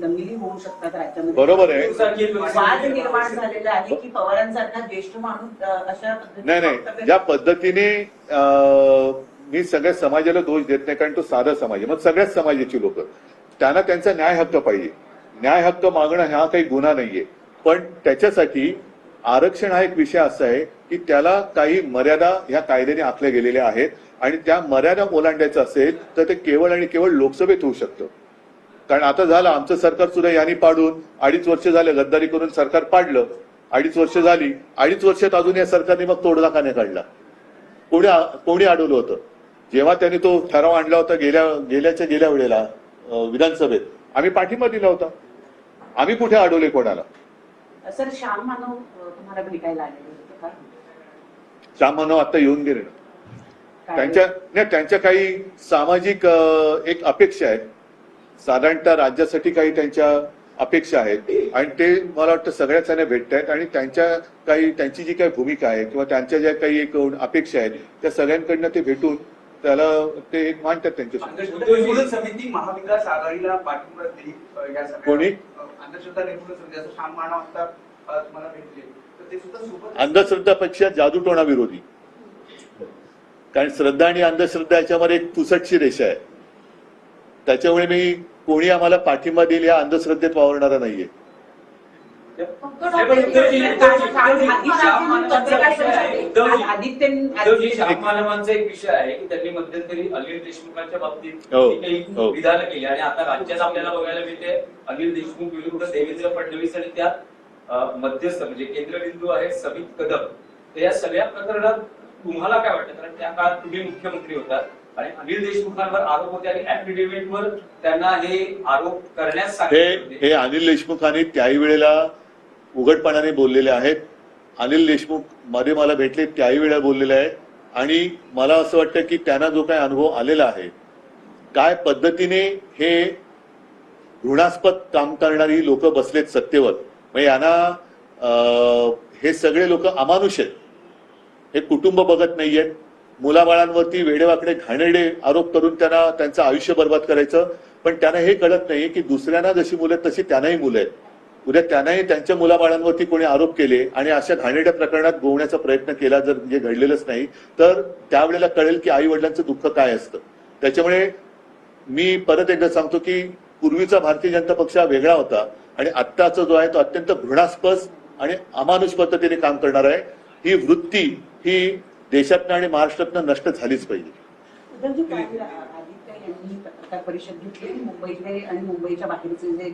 दंगली होऊ शकतात राज्यामध्ये. बरोबर आहे. वाद निर्माण झालेला आहे की पवारांसारखा ज्येष्ठ माणूस अशा नाही, ज्या पद्धतीने मी सगळ्या समाजाला दोष देत नाही, कारण तो साधा समाज आहे. मग सगळ्याच समाजाची लोक, त्यांना त्यांचा न्याय हक्क पाहिजे. न्याय हक्क मागणं हा काही गुन्हा नाहीये, पण त्याच्यासाठी आरक्षण हा एक विषय असा आहे की त्याला काही मर्यादा ह्या कायद्याने आखल्या गेलेल्या आहेत आणि त्या मर्यादा ओलांडायचं असेल तर ते केवळ आणि केवळ लोकसभेत होऊ शकतं. कारण आता झालं आमचं सरकार सुद्धा यांनी पाडून 2.5 वर्ष झाले, गद्दारी करून सरकार पाडलं. 2.5 वर्ष झाली, 2.5 वर्षात अजून या सरकारने मग तोडगा का नाही काढला? कोणी अडवलं होतं? जेव्हा त्यांनी तो ठराव आणला होता गेल्या वेळेला विधानसभेत, आम्ही पाठिंबा दिला होता. आम्ही कुठे अडवले कोणाला? सर, श्याम मानव तुम्हाला भेटायला आलेले होते का? श्याम मानव आता येऊन गेले ना. त्यांच्या काही सामाजिक एक अपेक्षा आहेत, साधारणतः राज्यासाठी काही त्यांच्या अपेक्षा आहेत आणि ते मला वाटतं सगळ्याच जण भेटत आहेत आणि त्यांची जी काही भूमिका आहे किंवा त्यांच्या ज्या काही एक अपेक्षा आहेत त्या सगळ्यांकडनं ते भेटून त्याला ते एक मांडतात त्यांच्या समिती महाविकास आघाडीला पाठिंबा दिली. कोणी अंधश्रद्धा निर्मूलन समिती, असं श्याम मानव आता तुम्हाला भेटले तर ते सुद्धा सोबत. अंधश्रद्धापेक्षा जादूटोणा विरोधी, कारण श्रद्धा आणि अंधश्रद्धा याच्यामध्ये एक पुसटची रेषा आहे. त्याच्यामुळे मी कोणी आम्हाला पाठिंबा देईल या अंधश्रद्धेत वावरणारा नाहीये. श्याम मानवांचा एक विषय आहे की त्यांनी मध्यंतरी अनिल देशमुखांच्या बाबतीत विधान केली आणि आता राज्यात आपल्याला बघायला मिळते अनिल देशमुख विरुद्ध देवेंद्र फडणवीस आणि त्या मध्यस्थ म्हणजे केंद्रबिंदू आहे समित कदम. तर या सगळ्या प्रकरणात तुम्हाला काय वाटतं? कारण त्या काळात तुम्ही मुख्यमंत्री होतात आणि अनिल देशमुखांवर आरोप होते आणि ऍफिडेव्हिटवर त्यांना हे आरोप करण्यास सांगितले. हे अनिल देशमुखांनी त्याही वेळेला उघडपणाने बोललेले आहेत. अनिल देशमुख मध्ये मला भेटले त्याही वेळेला बोललेले आहेत आणि मला असं वाटतं की त्यांना जो काही अनुभव आलेला आहे, काय पद्धतीने हे घृणास्पद काम करणारी लोक बसलेत सत्तेवर, म्हणजे यांना हे सगळे लोक अमानुष आहेत. हे कुटुंब बघत नाहीयेत. मुलाबाळांवरती वेडेवाकडे घाणेरडे आरोप करून त्यांना त्यांचं आयुष्य बर्बाद करायचं, पण त्यांना हे कळत नाहीये की दुसऱ्यांना जशी मुलं आहेत तशी त्यांनाही मुलं आहेत. उद्या त्यांनाही त्यांच्या मुलाबाळांवरती कोणी आरोप केले आणि अशा घाणेरड्या प्रकरणात गोवण्याचा प्रयत्न केला, जर जे घडलेलंच नाही तर त्यावेळेला कळेल की आई वडिलांचं दुःख काय असतं. त्याच्यामुळे मी परत एकदा सांगतो की पूर्वीचा भारतीय जनता पक्ष हा वेगळा होता आणि आत्ताचा जो आहे तो अत्यंत घृणास्पद आणि अमानुष पद्धतीने काम करणार आहे. ही वृत्ती ही देशातनं आणि महाराष्ट्रातनं नष्ट झालीच पाहिजे. आदित्य यांनी पत्रकार परिषद घेतली मुंबईतले आणि मुंबईच्या बाहेरचे जे